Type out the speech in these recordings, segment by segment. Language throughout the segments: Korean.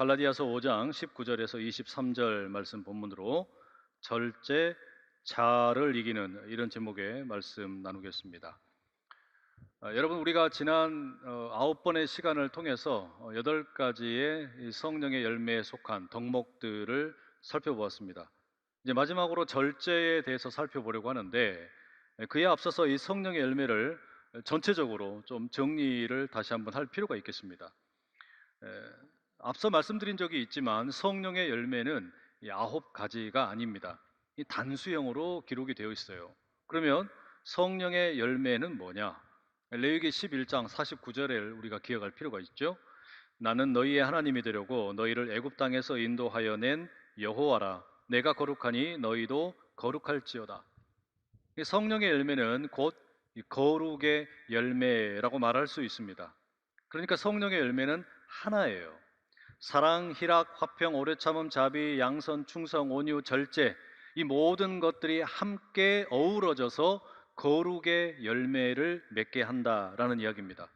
갈라디아서 5장 19절에서 23절 말씀 본문으로 절제 자를 이기는 이런 제목의 말씀 나누겠습니다. 여러분, 우리가 지난 9번의 시간을 통해서 8가지의 성령의 열매에 속한 덕목들을 살펴보았습니다. 이제 마지막으로 절제에 대해서 살펴보려고 하는데, 그에 앞서서 이 성령의 열매를 전체적으로 좀 정리를 다시 한번 할 필요가 있겠습니다. 앞서 말씀드린 적이 있지만 성령의 열매는 이 9가지가 아닙니다. 이 단수형으로 기록이 되어 있어요. 그러면 성령의 열매는 뭐냐? 레위기 11장 49절을 우리가 기억할 필요가 있죠. 나는 너희의 하나님이 되려고 너희를 애굽 땅에서 인도하여 낸 여호와라. 내가 거룩하니 너희도 거룩할지어다. 이 성령의 열매는 곧 거룩의 열매라고 말할 수 있습니다. 그러니까 성령의 열매는 하나예요. 사랑, 희락, 화평, 오래 참음, 자비, 양선, 충성, 온유, 절제, 이 모든 것들이 함께 어우러져서 거룩의 열매를 맺게 한다라는 이야기입니다.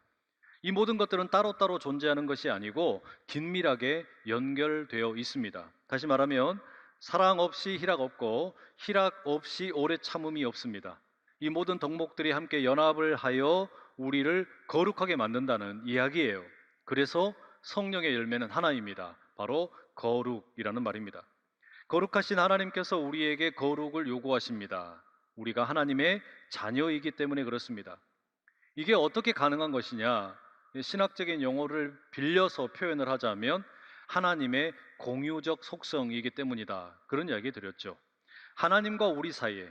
이 모든 것들은 따로따로 존재하는 것이 아니고 긴밀하게 연결되어 있습니다. 다시 말하면 사랑 없이 희락 없고 희락 없이 오래 참음이 없습니다. 이 모든 덕목들이 함께 연합을 하여 우리를 거룩하게 만든다는 이야기예요. 그래서 성령의 열매는 하나입니다. 바로 거룩이라는 말입니다. 거룩하신 하나님께서 우리에게 거룩을 요구하십니다. 우리가 하나님의 자녀이기 때문에 그렇습니다. 이게 어떻게 가능한 것이냐? 신학적인 용어를 빌려서 표현을 하자면 하나님의 공유적 속성이기 때문이다. 그런 이야기 드렸죠. 하나님과 우리 사이에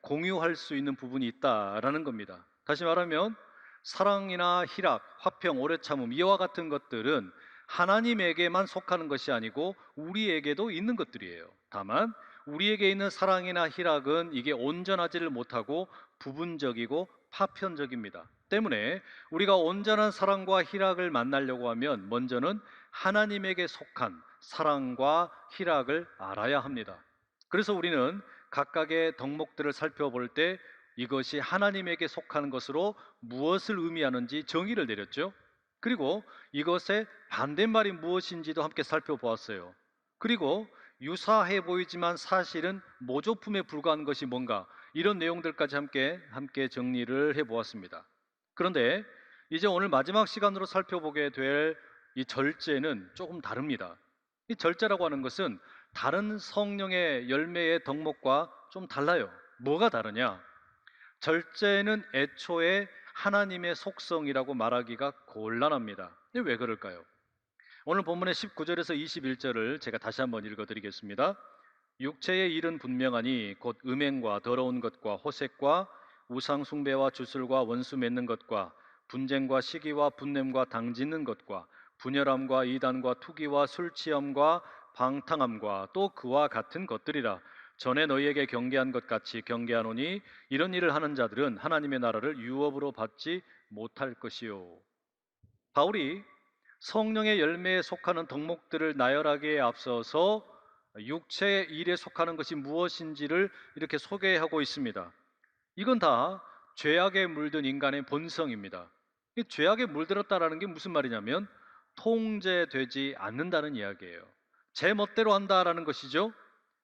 공유할 수 있는 부분이 있다라는 겁니다. 다시 말하면 사랑이나 희락, 화평, 오래 참음, 이와 같은 것들은 하나님에게만 속하는 것이 아니고 우리에게도 있는 것들이에요. 다만 우리에게 있는 사랑이나 희락은 이게 온전하지를 못하고 부분적이고 파편적입니다. 때문에 우리가 온전한 사랑과 희락을 만나려고 하면 먼저는 하나님에게 속한 사랑과 희락을 알아야 합니다. 그래서 우리는 각각의 덕목들을 살펴볼 때 이것이 하나님에게 속하는 것으로 무엇을 의미하는지 정의를 내렸죠. 그리고 이것의 반대말이 무엇인지도 함께 살펴보았어요. 그리고 유사해 보이지만 사실은 모조품에 불과한 것이 뭔가, 이런 내용들까지 함께 정리를 해보았습니다. 그런데 이제 오늘 마지막 시간으로 살펴보게 될 이 절제는 조금 다릅니다. 이 절제라고 하는 것은 다른 성령의 열매의 덕목과 좀 달라요. 뭐가 다르냐? 절제는 애초에 하나님의 속성이라고 말하기가 곤란합니다. 왜 그럴까요? 오늘 본문의 19절에서 21절을 제가 다시 한번 읽어드리겠습니다. 육체의 일은 분명하니 곧 음행과 더러운 것과 호색과 우상 숭배와 주술과 원수 맺는 것과 분쟁과 시기와 분냄과 당짓는 것과 분열함과 이단과 투기와 술 취함과 방탕함과 또 그와 같은 것들이라. 전에 너희에게 경계한 것 같이 경계하노니 이런 일을 하는 자들은 하나님의 나라를 유업으로 받지 못할 것이요. 바울이 성령의 열매에 속하는 덕목들을 나열하기에 앞서서 육체의 일에 속하는 것이 무엇인지를 이렇게 소개하고 있습니다. 이건 다 죄악에 물든 인간의 본성입니다. 이 죄악에 물들었다라는 게 무슨 말이냐면 통제되지 않는다는 이야기예요. 제 멋대로 한다라는 것이죠.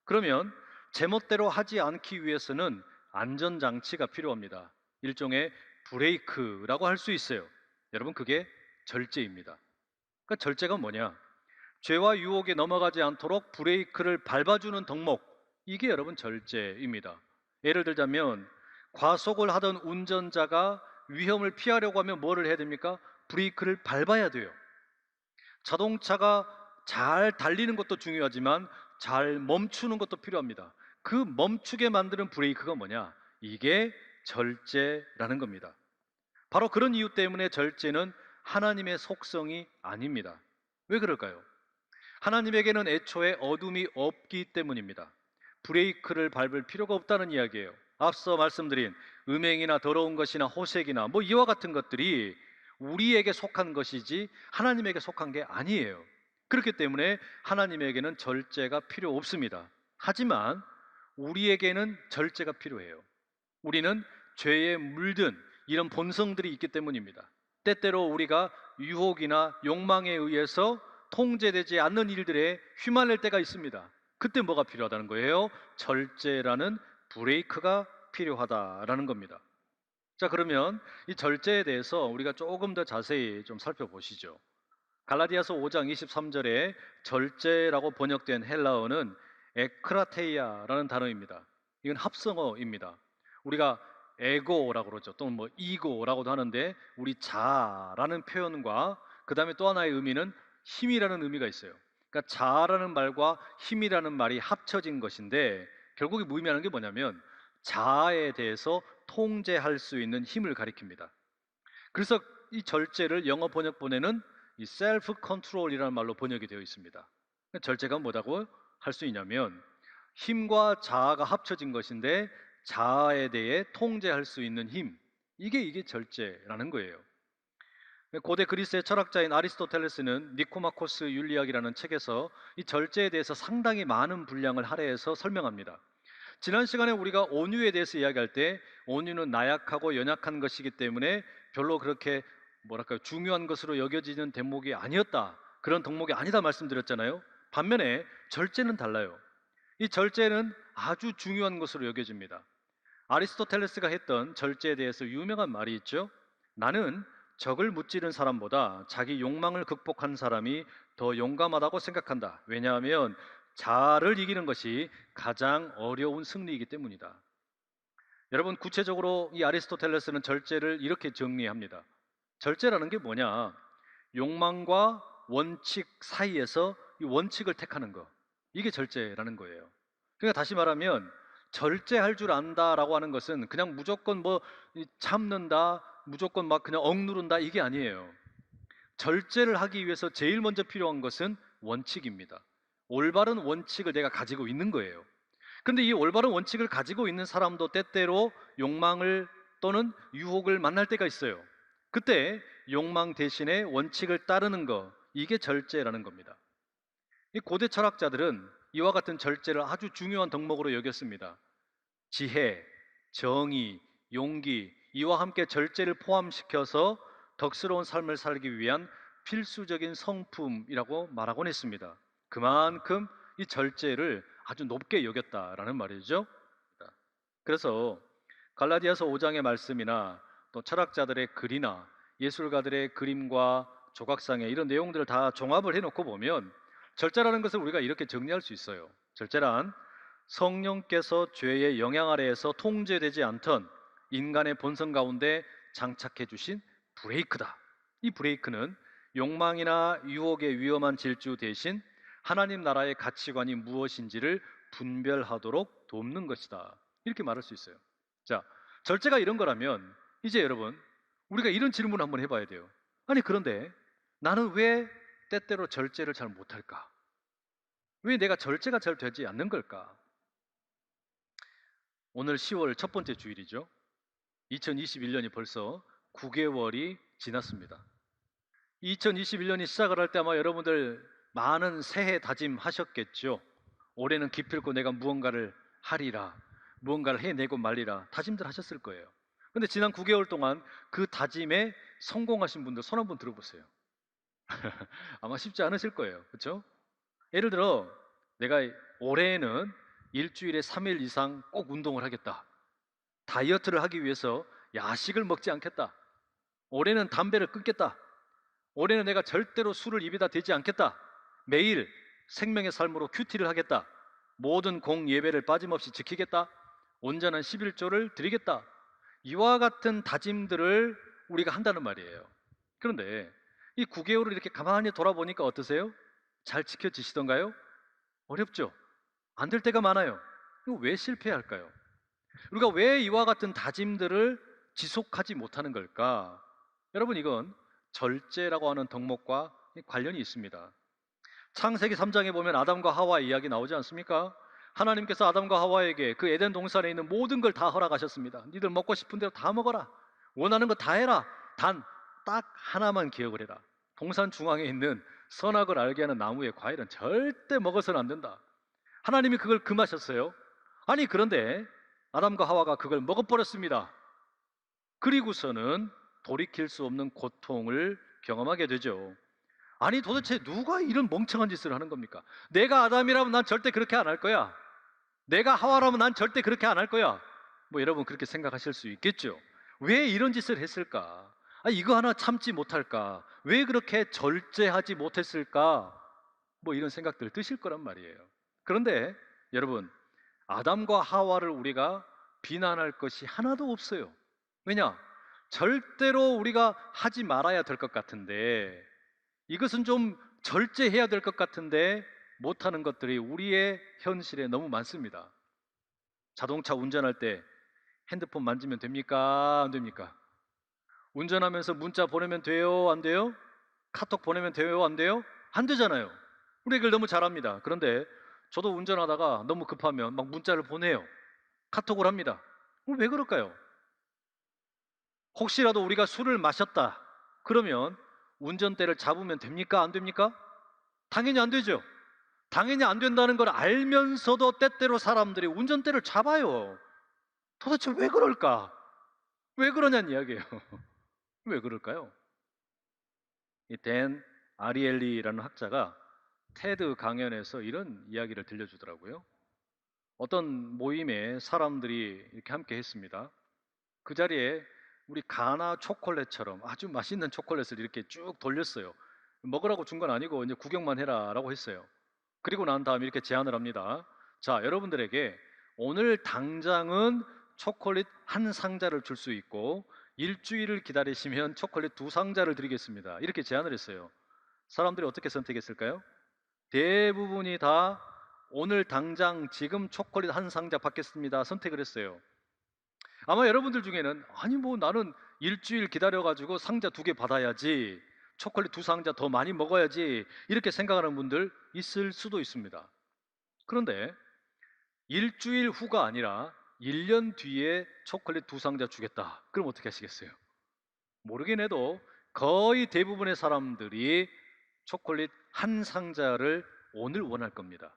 그러면 제멋대로 하지 않기 위해서는 안전장치가 필요합니다. 일종의 브레이크라고 할 수 있어요. 여러분, 그게 절제입니다. 그러니까 절제가 뭐냐? 죄와 유혹에 넘어가지 않도록 브레이크를 밟아주는 덕목, 이게 여러분 절제입니다. 예를 들자면 과속을 하던 운전자가 위험을 피하려고 하면 뭐를 해야 됩니까? 브레이크를 밟아야 돼요. 자동차가 잘 달리는 것도 중요하지만 잘 멈추는 것도 필요합니다. 그 멈추게 만드는 브레이크가 뭐냐? 이게 절제라는 겁니다. 바로 그런 이유 때문에 절제는 하나님의 속성이 아닙니다. 왜 그럴까요? 하나님에게는 애초에 어둠이 없기 때문입니다. 브레이크를 밟을 필요가 없다는 이야기예요. 앞서 말씀드린 음행이나 더러운 것이나 호색이나 이와 같은 것들이 우리에게 속한 것이지 하나님에게 속한 게 아니에요. 그렇기 때문에 하나님에게는 절제가 필요 없습니다. 하지만 우리에게는 절제가 필요해요. 우리는 죄에 물든 이런 본성들이 있기 때문입니다. 때때로 우리가 유혹이나 욕망에 의해서 통제되지 않는 일들에 휘말릴 때가 있습니다. 그때 뭐가 필요하다는 거예요? 절제라는 브레이크가 필요하다라는 겁니다. 자, 그러면 이 절제에 대해서 우리가 조금 더 자세히 좀 살펴보시죠. 갈라디아서 5장 23절에 절제라고 번역된 헬라어는 에크라테이아라는 단어입니다. 이건 합성어입니다. 우리가 에고라고 그러죠. 또는 뭐 이고라고도 하는데 우리 자라는 표현과 그 다음에 또 하나의 의미는 힘이라는 의미가 있어요. 그러니까 자라는 말과 힘이라는 말이 합쳐진 것인데 결국에 의미하는 게 뭐냐면 자아에 대해서 통제할 수 있는 힘을 가리킵니다. 그래서 이 절제를 영어 번역본에는 이 self control이라는 말로 번역이 되어 있습니다. 절제가 뭐라고 할 수 있냐면 힘과 자아가 합쳐진 것인데 자아에 대해 통제할 수 있는 힘, 이게 절제라는 거예요. 고대 그리스의 철학자인 아리스토텔레스는 니코마코스 윤리학이라는 책에서 이 절제에 대해서 상당히 많은 분량을 할애해서 설명합니다. 지난 시간에 우리가 온유에 대해서 이야기할 때 온유는 나약하고 연약한 것이기 때문에 별로 그렇게 뭐랄까요, 중요한 것으로 여겨지는 대목이 아니었다, 그런 덕목이 아니다 말씀드렸잖아요. 반면에 절제는 달라요. 이 절제는 아주 중요한 것으로 여겨집니다. 아리스토텔레스가 했던 절제에 대해서 유명한 말이 있죠. 나는 적을 무찌른 사람보다 자기 욕망을 극복한 사람이 더 용감하다고 생각한다. 왜냐하면 자아를 이기는 것이 가장 어려운 승리이기 때문이다. 여러분, 구체적으로 이 아리스토텔레스는 절제를 이렇게 정리합니다. 절제라는 게 뭐냐? 욕망과 원칙 사이에서 이 원칙을 택하는 거, 이게 절제라는 거예요. 그러니까 다시 말하면 절제할 줄 안다라고 하는 것은 그냥 무조건 뭐 참는다, 무조건 막 그냥 억누른다, 이게 아니에요. 절제를 하기 위해서 제일 먼저 필요한 것은 원칙입니다. 올바른 원칙을 내가 가지고 있는 거예요. 그런데 이 올바른 원칙을 가지고 있는 사람도 때때로 욕망을 또는 유혹을 만날 때가 있어요. 그때 욕망 대신에 원칙을 따르는 거, 이게 절제라는 겁니다. 이 고대 철학자들은 이와 같은 절제를 아주 중요한 덕목으로 여겼습니다. 지혜, 정의, 용기, 이와 함께 절제를 포함시켜서 덕스러운 삶을 살기 위한 필수적인 성품이라고 말하곤 했습니다. 그만큼 이 절제를 아주 높게 여겼다라는 말이죠. 그래서 갈라디아서 5장의 말씀이나 또 철학자들의 글이나 예술가들의 그림과 조각상에 이런 내용들을 다 종합을 해놓고 보면 절제라는 것을 우리가 이렇게 정리할 수 있어요. 절제란 성령께서 죄의 영향 아래에서 통제되지 않던 인간의 본성 가운데 장착해 주신 브레이크다. 이 브레이크는 욕망이나 유혹의 위험한 질주 대신 하나님 나라의 가치관이 무엇인지를 분별하도록 돕는 것이다. 이렇게 말할 수 있어요. 자, 절제가 이런 거라면 이제 여러분, 우리가 이런 질문을 한번 해봐야 돼요. 아니, 그런데 나는 왜 때때로 절제를 잘 못할까? 왜 내가 절제가 잘 되지 않는 걸까? 오늘 10월 첫 번째 주일이죠. 2021년이 벌써 9개월이 지났습니다. 2021년이 시작을 할 때 아마 여러분들 많은 새해 다짐 하셨겠죠. 올해는 기필코 내가 무언가를 하리라, 무언가를 해내고 말리라, 다짐들 하셨을 거예요. 근데 지난 9개월 동안 그 다짐에 성공하신 분들 손 한번 들어보세요. 아마 쉽지 않으실 거예요. 그렇죠? 예를 들어 내가 올해에는 일주일에 3일 이상 꼭 운동을 하겠다, 다이어트를 하기 위해서 야식을 먹지 않겠다, 올해는 담배를 끊겠다, 올해는 내가 절대로 술을 입에다 대지 않겠다, 매일 생명의 삶으로 큐티를 하겠다, 모든 공예배를 빠짐없이 지키겠다, 온전한 11조를 드리겠다, 이와 같은 다짐들을 우리가 한다는 말이에요. 그런데 이 9개월을 이렇게 가만히 돌아보니까 어떠세요? 잘 지켜지시던가요? 어렵죠? 안 될 때가 많아요. 이거 왜 실패할까요? 우리가 왜 이와 같은 다짐들을 지속하지 못하는 걸까? 여러분, 이건 절제라고 하는 덕목과 관련이 있습니다. 창세기 3장에 보면 아담과 하와의 이야기 나오지 않습니까? 하나님께서 아담과 하와에게 그 에덴 동산에 있는 모든 걸 다 허락하셨습니다. 니들 먹고 싶은 대로 다 먹어라, 원하는 거 다 해라, 단 딱 하나만 기억을 해라. 동산 중앙에 있는 선악을 알게 하는 나무의 과일은 절대 먹어서는 안 된다. 하나님이 그걸 금하셨어요. 아니, 그런데 아담과 하와가 그걸 먹어버렸습니다. 그리고서는 돌이킬 수 없는 고통을 경험하게 되죠. 아니 도대체 누가 이런 멍청한 짓을 하는 겁니까? 내가 아담이라면 난 절대 그렇게 안 할 거야. 내가 하와라면 난 절대 그렇게 안 할 거야. 뭐 여러분 그렇게 생각하실 수 있겠죠. 왜 이런 짓을 했을까? 아, 이거 하나 참지 못할까? 왜 그렇게 절제하지 못했을까? 뭐 이런 생각들 드실 거란 말이에요. 그런데 여러분, 아담과 하와를 우리가 비난할 것이 하나도 없어요. 왜냐? 절대로 우리가 하지 말아야 될 것 같은데, 이것은 좀 절제해야 될 것 같은데 못하는 것들이 우리의 현실에 너무 많습니다. 자동차 운전할 때 핸드폰 만지면 됩니까? 안 됩니까? 운전하면서 문자 보내면 돼요? 안 돼요? 카톡 보내면 돼요? 안 돼요? 안 되잖아요. 우리 이걸 너무 잘합니다. 그런데 저도 운전하다가 너무 급하면 막 문자를 보내요. 카톡을 합니다. 왜 그럴까요? 혹시라도 우리가 술을 마셨다. 그러면 운전대를 잡으면 됩니까? 안 됩니까? 당연히 안 되죠. 당연히 안 된다는 걸 알면서도 때때로 사람들이 운전대를 잡아요. 도대체 왜 그럴까? 왜 그러냐는 이야기예요. 왜 그럴까요? 이 댄 아리엘리라는 학자가 테드 강연에서 이런 이야기를 들려주더라고요. 어떤 모임에 사람들이 이렇게 함께 했습니다. 그 자리에 우리 가나 초콜릿처럼 아주 맛있는 초콜릿을 이렇게 쭉 돌렸어요. 먹으라고 준 건 아니고 이제 구경만 해라라고 했어요. 그리고 난 다음에 이렇게 제안을 합니다. 자, 여러분들에게 오늘 당장은 초콜릿 한 상자를 줄 수 있고 일주일을 기다리시면 초콜릿 두 상자를 드리겠습니다. 이렇게 제안을 했어요. 사람들이 어떻게 선택했을까요? 대부분이 다 오늘 당장 지금 초콜릿 한 상자 받겠습니다. 선택을 했어요. 아마 여러분들 중에는 아니 뭐 나는 일주일 기다려가지고 상자 두 개 받아야지, 초콜릿 두 상자 더 많이 먹어야지, 이렇게 생각하는 분들 있을 수도 있습니다. 그런데 일주일 후가 아니라 1년 뒤에 초콜릿 두 상자 주겠다. 그럼 어떻게 하시겠어요? 모르긴 해도 거의 대부분의 사람들이 초콜릿 한 상자를 오늘 원할 겁니다.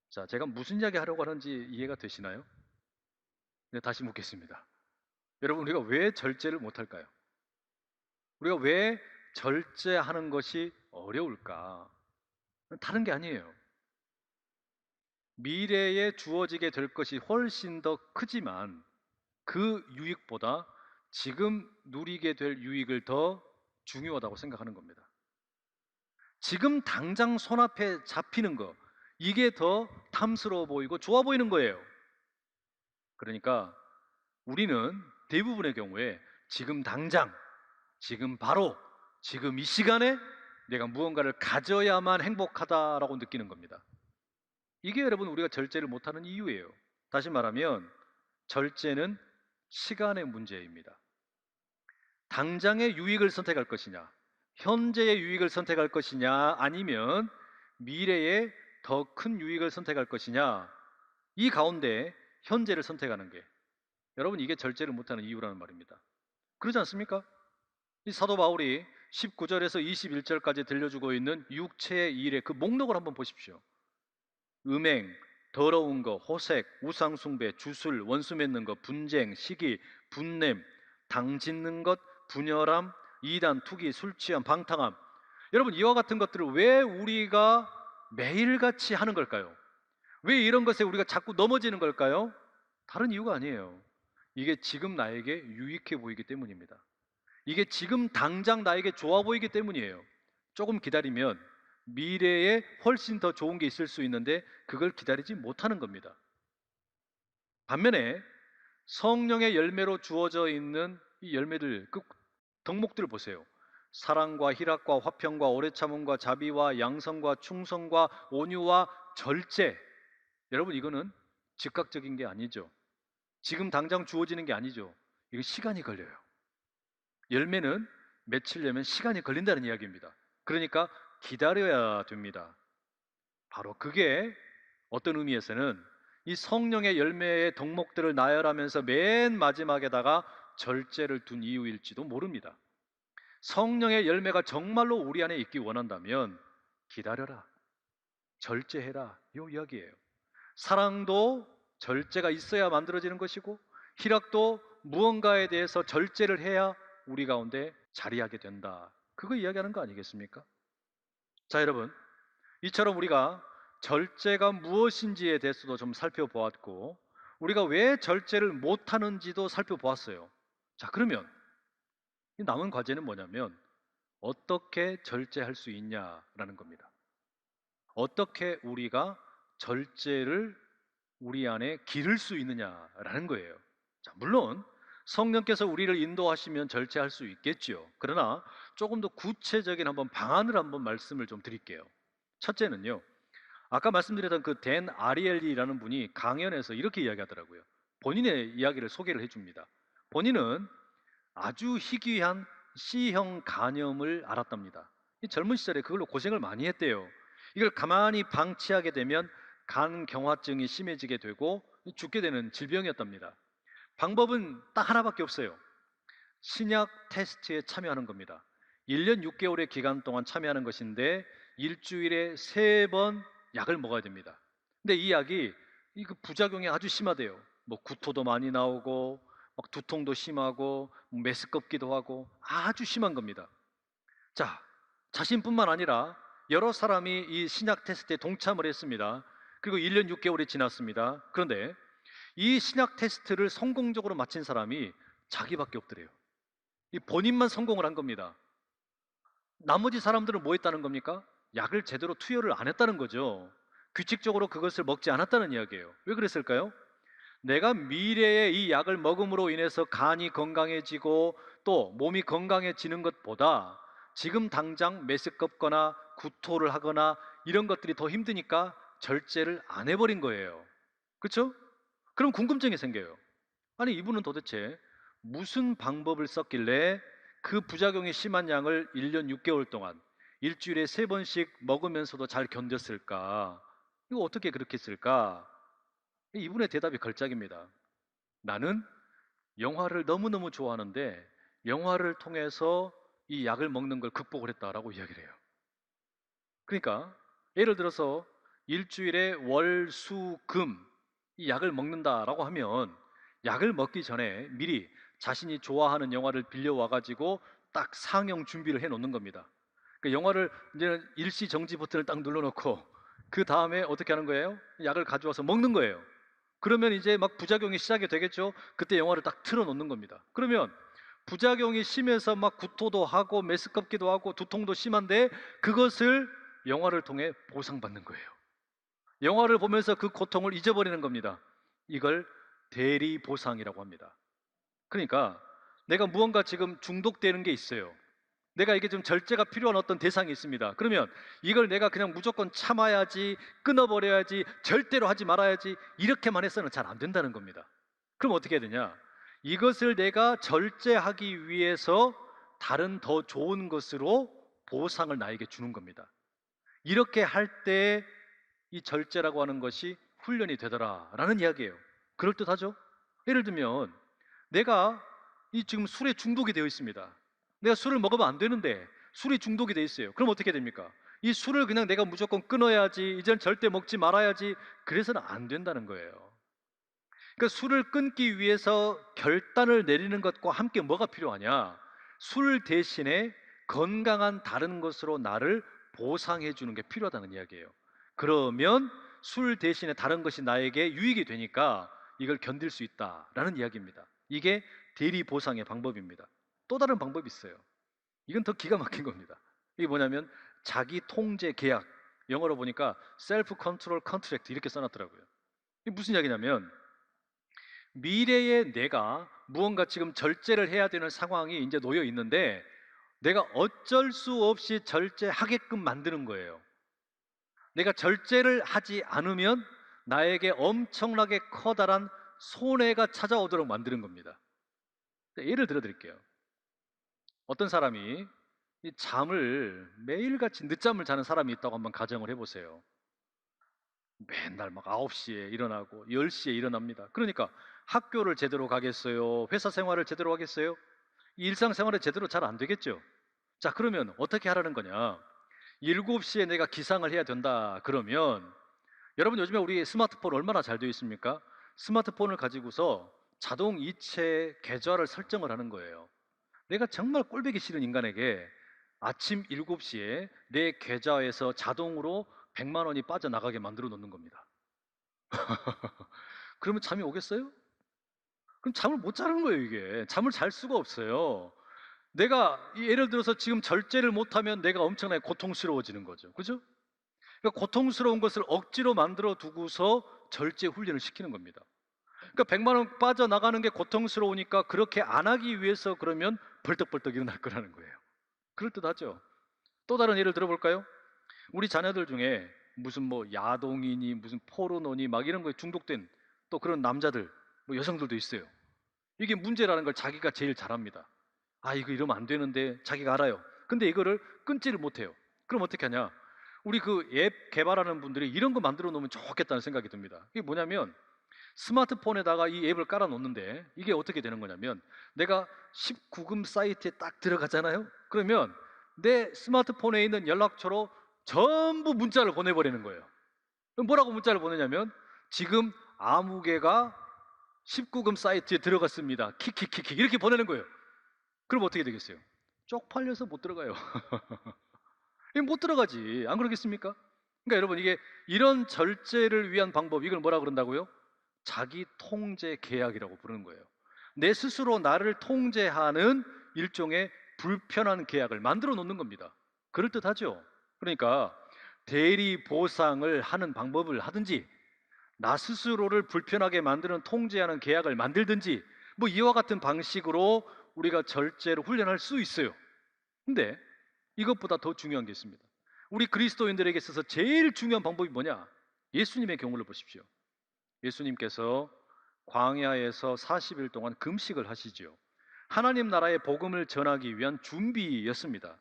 자, 제가 무슨 이야기 하려고 하는지 이해가 되시나요? 네, 다시 묻겠습니다. 여러분, 우리가 왜 절제를 못할까요? 우리가 왜 절제하는 것이 어려울까? 다른 게 아니에요. 미래에 주어지게 될 것이 훨씬 더 크지만 그 유익보다 지금 누리게 될 유익을 더 중요하다고 생각하는 겁니다. 지금 당장 손앞에 잡히는 거, 이게 더 탐스러워 보이고 좋아 보이는 거예요. 그러니까 우리는 대부분의 경우에 지금 당장, 지금 바로, 지금 이 시간에 내가 무언가를 가져야만 행복하다라고 느끼는 겁니다. 이게 여러분 우리가 절제를 못하는 이유예요. 다시 말하면 절제는 시간의 문제입니다. 당장의 유익을 선택할 것이냐, 현재의 유익을 선택할 것이냐, 아니면 미래의 더 큰 유익을 선택할 것이냐, 이 가운데 현재를 선택하는 게 여러분 이게 절제를 못하는 이유라는 말입니다. 그러지 않습니까? 이 사도 바울이 19절에서 21절까지 들려주고 있는 육체의 일의 그 목록을 한번 보십시오. 음행, 더러운 거, 호색, 우상숭배, 주술, 원수 맺는 거, 분쟁, 시기, 분냄, 당 짓는 것, 분열함, 이단, 투기, 술취함, 방탕함. 여러분 이와 같은 것들을 왜 우리가 매일같이 하는 걸까요? 왜 이런 것에 우리가 자꾸 넘어지는 걸까요? 다른 이유가 아니에요. 이게 지금 나에게 유익해 보이기 때문입니다. 이게 지금 당장 나에게 좋아 보이기 때문이에요. 조금 기다리면 미래에 훨씬 더 좋은 게 있을 수 있는데 그걸 기다리지 못하는 겁니다. 반면에 성령의 열매로 주어져 있는 이 열매들, 그 덕목들을 보세요. 사랑과 희락과 화평과 오래 참음과 자비와 양성과 충성과 온유와 절제. 여러분 이거는 즉각적인 게 아니죠. 지금 당장 주어지는 게 아니죠. 이거 시간이 걸려요. 열매는 맺히려면 시간이 걸린다는 이야기입니다. 그러니까 기다려야 됩니다. 바로 그게 어떤 의미에서는 이 성령의 열매의 덕목들을 나열하면서 맨 마지막에다가 절제를 둔 이유일지도 모릅니다. 성령의 열매가 정말로 우리 안에 있기 원한다면 기다려라, 절제해라, 이 이야기예요. 사랑도 절제가 있어야 만들어지는 것이고 희락도 무언가에 대해서 절제를 해야 우리 가운데 자리하게 된다. 그거 이야기하는 거 아니겠습니까? 자, 여러분, 이처럼 우리가 절제가 무엇인지에 대해서도 좀 살펴보았고, 우리가 왜 절제를 못하는지도 살펴보았어요. 자, 그러면 이 남은 과제는 뭐냐면 어떻게 절제할 수 있냐라는 겁니다. 어떻게 우리가 절제를 우리 안에 기를 수 있느냐라는 거예요. 자, 물론 성령께서 우리를 인도하시면 절제할 수 있겠죠. 그러나 조금 더 구체적인 한번 방안을 한번 말씀을 좀 드릴게요. 첫째는요, 아까 말씀드렸던 그 댄 아리엘리라는 분이 강연에서 이렇게 이야기하더라고요. 본인의 이야기를 소개를 해줍니다. 본인은 아주 희귀한 C형 간염을 앓았답니다. 이 젊은 시절에 그걸로 고생을 많이 했대요. 이걸 가만히 방치하게 되면 간경화증이 심해지게 되고 죽게 되는 질병이었답니다. 방법은 딱 하나밖에 없어요. 신약 테스트에 참여하는 겁니다. 1년 6개월의 기간 동안 참여하는 것인데 일주일에 3번 약을 먹어야 됩니다. 근데 이 약이 그 부작용이 아주 심하대요. 뭐 구토도 많이 나오고 막 두통도 심하고 메스껍기도 하고 아주 심한 겁니다. 자, 자신뿐만 아니라 여러 사람이 이 신약 테스트에 동참을 했습니다. 그리고 1년 6개월이 지났습니다. 그런데 이 신약 테스트를 성공적으로 마친 사람이 자기밖에 없더래요. 이 본인만 성공을 한 겁니다. 나머지 사람들은 뭐 했다는 겁니까? 약을 제대로 투여를 안 했다는 거죠. 규칙적으로 그것을 먹지 않았다는 이야기예요. 왜 그랬을까요? 내가 미래에 이 약을 먹음으로 인해서 간이 건강해지고 또 몸이 건강해지는 것보다 지금 당장 메스껍거나 구토를 하거나 이런 것들이 더 힘드니까 절제를 안 해버린 거예요. 그렇죠? 그럼 궁금증이 생겨요. 아니, 이분은 도대체 무슨 방법을 썼길래 그 부작용이 심한 양을 1년 6개월 동안 일주일에 3번씩 먹으면서도 잘 견뎠을까? 이거 어떻게 그렇게 했을까? 이분의 대답이 걸작입니다. 나는 영화를 너무너무 좋아하는데 영화를 통해서 이 약을 먹는 걸 극복을 했다라고 이야기를 해요. 그러니까 예를 들어서 일주일에 월, 수, 금 이 약을 먹는다라고 하면 약을 먹기 전에 미리 자신이 좋아하는 영화를 빌려와 가지고 딱 상영 준비를 해 놓는 겁니다. 그 영화를 이제 일시 정지 버튼을 딱 눌러놓고 그 다음에 어떻게 하는 거예요? 약을 가져와서 먹는 거예요. 그러면 이제 막 부작용이 시작이 되겠죠. 그때 영화를 딱 틀어 놓는 겁니다. 그러면 부작용이 심해서 막 구토도 하고 메스껍기도 하고 두통도 심한데 그것을 영화를 통해 보상받는 거예요. 영화를 보면서 그 고통을 잊어버리는 겁니다. 이걸 대리 보상이라고 합니다. 그러니까 내가 무언가 지금 중독되는 게 있어요. 내가 이게 좀 절제가 필요한 어떤 대상이 있습니다. 그러면 이걸 내가 그냥 무조건 참아야지, 끊어버려야지, 절대로 하지 말아야지 이렇게만 해서는 잘 안 된다는 겁니다. 그럼 어떻게 해야 되냐? 이것을 내가 절제하기 위해서 다른 더 좋은 것으로 보상을 나에게 주는 겁니다. 이렇게 할 때 이 절제라고 하는 것이 훈련이 되더라라는 이야기예요. 그럴듯하죠? 예를 들면 내가 이 지금 술에 중독이 되어 있습니다. 내가 술을 먹으면 안 되는데 술이 중독이 되어 있어요. 그럼 어떻게 됩니까? 이 술을 그냥 내가 무조건 끊어야지, 이젠 절대 먹지 말아야지, 그래서는 안 된다는 거예요. 그러니까 술을 끊기 위해서 결단을 내리는 것과 함께 뭐가 필요하냐? 술 대신에 건강한 다른 것으로 나를 보상해 주는 게 필요하다는 이야기예요. 그러면 술 대신에 다른 것이 나에게 유익이 되니까 이걸 견딜 수 있다라는 이야기입니다. 이게 대리 보상의 방법입니다. 또 다른 방법이 있어요. 이건 더 기가 막힌 겁니다. 이게 뭐냐면 자기 통제 계약, 영어로 보니까 셀프 컨트롤 컨트랙트 이렇게 써놨더라고요. 이게 무슨 이야기냐면 미래에 내가 무언가 지금 절제를 해야 되는 상황이 이제 놓여 있는데 내가 어쩔 수 없이 절제하게끔 만드는 거예요. 내가 절제를 하지 않으면 나에게 엄청나게 커다란 손해가 찾아오도록 만드는 겁니다. 예를 들어 드릴게요. 어떤 사람이 이 잠을 매일같이 늦잠을 자는 사람이 있다고 한번 가정을 해보세요. 맨날 막 9시에 일어나고 10시에 일어납니다. 그러니까 학교를 제대로 가겠어요? 회사 생활을 제대로 하겠어요? 일상생활을 제대로 잘 안 되겠죠? 자, 그러면 어떻게 하라는 거냐? 7시에 내가 기상을 해야 된다. 그러면 여러분 요즘에 우리 스마트폰 얼마나 잘 되어 있습니까? 스마트폰을 가지고서 자동 이체 계좌를 설정을 하는 거예요. 내가 정말 꼴보기 싫은 인간에게 아침 7시에 내 계좌에서 자동으로 100만 원이 빠져나가게 만들어 놓는 겁니다. 그러면 잠이 오겠어요? 그럼 잠을 못 자는 거예요, 이게. 잠을 잘 수가 없어요. 내가 예를 들어서 지금 절제를 못하면 내가 엄청나게 고통스러워지는 거죠. 그죠? 그러니까 고통스러운 것을 억지로 만들어 두고서 절제 훈련을 시키는 겁니다. 그러니까 100만 원 빠져나가는 게 고통스러우니까 그렇게 안 하기 위해서 그러면 벌떡벌떡 일어날 거라는 거예요. 그럴듯하죠. 또 다른 예를 들어볼까요? 우리 자녀들 중에 무슨 뭐 야동이니 무슨 포르노니 막 이런 거에 중독된 또 그런 남자들, 뭐 여성들도 있어요. 이게 문제라는 걸 자기가 제일 잘합니다. 아, 이거 이러면 안 되는데 자기가 알아요. 근데 이거를 끊지를 못해요. 그럼 어떻게 하냐? 우리 그 앱 개발하는 분들이 이런 거 만들어 놓으면 좋겠다는 생각이 듭니다. 이게 뭐냐면 스마트폰에다가 이 앱을 깔아 놓는데 이게 어떻게 되는 거냐면 내가 19금 사이트에 딱 들어가잖아요. 그러면 내 스마트폰에 있는 연락처로 전부 문자를 보내버리는 거예요. 그럼 뭐라고 문자를 보내냐면 지금 아무개가 19금 사이트에 들어갔습니다. 키키키키 이렇게 보내는 거예요. 그럼 어떻게 되겠어요? 쪽팔려서 못 들어가요. 못 들어가지. 안 그러겠습니까? 그러니까 여러분 이게 이런 절제를 위한 방법 이걸 뭐라 그런다고요? 자기 통제 계약이라고 부르는 거예요. 내 스스로 나를 통제하는 일종의 불편한 계약을 만들어 놓는 겁니다. 그럴듯하죠? 그러니까 대리 보상을 하는 방법을 하든지 나 스스로를 불편하게 만드는 통제하는 계약을 만들든지 뭐 이와 같은 방식으로 우리가 절제를 훈련할 수 있어요. 근데 이것보다 더 중요한 게 있습니다. 우리 그리스도인들에게 있어서 제일 중요한 방법이 뭐냐? 예수님의 경우를 보십시오. 예수님께서 광야에서 40일 동안 금식을 하시지요. 하나님 나라의 복음을 전하기 위한 준비였습니다.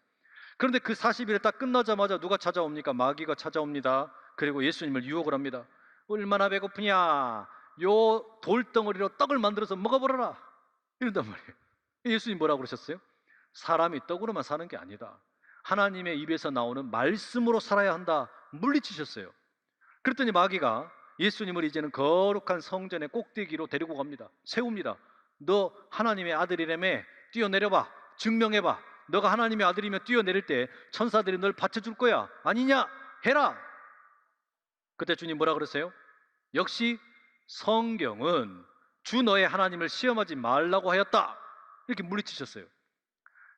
그런데 그 40일이 딱 끝나자마자 누가 찾아옵니까? 마귀가 찾아옵니다. 그리고 예수님을 유혹을 합니다. 얼마나 배고프냐? 요 돌덩어리로 떡을 만들어서 먹어버려라. 이런단 말이에요. 예수님 뭐라고 그러셨어요? 사람이 떡으로만 사는 게 아니다. 하나님의 입에서 나오는 말씀으로 살아야 한다. 물리치셨어요. 그랬더니 마귀가 예수님을 이제는 거룩한 성전의 꼭대기로 데리고 갑니다. 세웁니다. 너 하나님의 아들이라며 뛰어내려봐. 증명해봐. 너가 하나님의 아들이면 뛰어내릴 때 천사들이 널 받쳐줄 거야. 아니냐? 해라. 그때 주님 뭐라 그러세요? 역시 성경은 주 너의 하나님을 시험하지 말라고 하였다. 이렇게 물리치셨어요.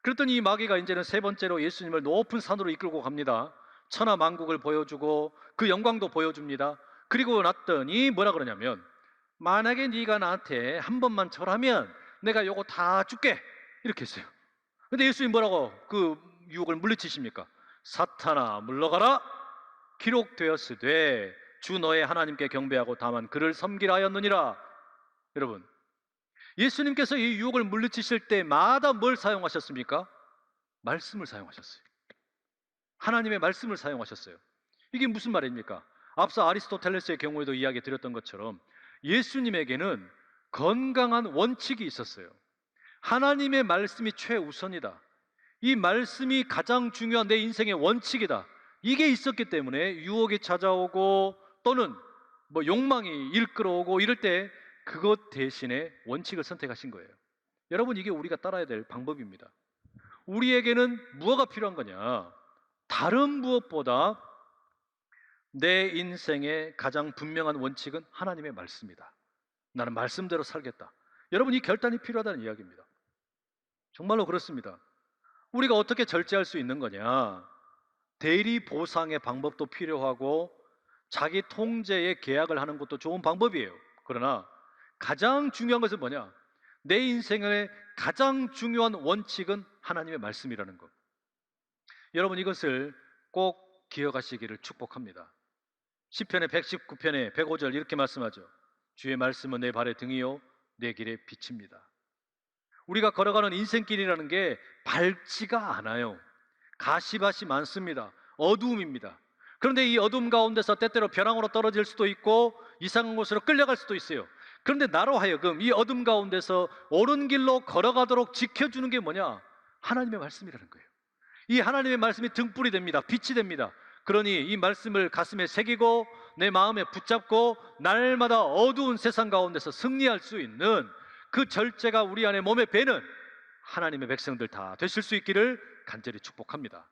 그랬더니 이 마귀가 이제는 세 번째로 예수님을 높은 산으로 이끌고 갑니다. 천하 만국을 보여주고 그 영광도 보여줍니다. 그리고 났더니 뭐라 그러냐면 만약에 네가 나한테 한 번만 절하면 내가 요거 다 줄게 이렇게 했어요. 근데 예수님 뭐라고 그 유혹을 물리치십니까? 사탄아 물러가라. 기록되었으되 주 너의 하나님께 경배하고 다만 그를 섬기라 하였느니라. 여러분 예수님께서 이 유혹을 물리치실 때마다 뭘 사용하셨습니까? 말씀을 사용하셨어요. 하나님의 말씀을 사용하셨어요. 이게 무슨 말입니까? 앞서 아리스토텔레스의 경우에도 이야기 드렸던 것처럼 예수님에게는 건강한 원칙이 있었어요. 하나님의 말씀이 최우선이다. 이 말씀이 가장 중요한 내 인생의 원칙이다. 이게 있었기 때문에 유혹이 찾아오고 또는 뭐 욕망이 일끌어오고 이럴 때 그것 대신에 원칙을 선택하신 거예요. 여러분 이게 우리가 따라야 될 방법입니다. 우리에게는 무엇가 필요한 거냐? 다른 무엇보다 내 인생의 가장 분명한 원칙은 하나님의 말씀이다. 나는 말씀대로 살겠다. 여러분 이 결단이 필요하다는 이야기입니다. 정말로 그렇습니다. 우리가 어떻게 절제할 수 있는 거냐? 대리 보상의 방법도 필요하고 자기 통제의 계약을 하는 것도 좋은 방법이에요. 그러나 가장 중요한 것은 뭐냐? 내 인생의 가장 중요한 원칙은 하나님의 말씀이라는 것. 여러분 이것을 꼭 기억하시기를 축복합니다. 시편의 119편의 105절 이렇게 말씀하죠. 주의 말씀은 내 발의 등이요 내 길의 빛입니다. 우리가 걸어가는 인생길이라는 게 밝지가 않아요. 가시밭이 많습니다. 어두움입니다. 그런데 이 어둠 가운데서 때때로 벼랑으로 떨어질 수도 있고 이상한 곳으로 끌려갈 수도 있어요. 그런데 나로 하여금 이 어둠 가운데서 옳은 길로 걸어가도록 지켜주는 게 뭐냐? 하나님의 말씀이라는 거예요. 이 하나님의 말씀이 등불이 됩니다. 빛이 됩니다. 그러니 이 말씀을 가슴에 새기고 내 마음에 붙잡고 날마다 어두운 세상 가운데서 승리할 수 있는 그 절제가 우리 안에 몸에 배는 하나님의 백성들 다 되실 수 있기를 간절히 축복합니다.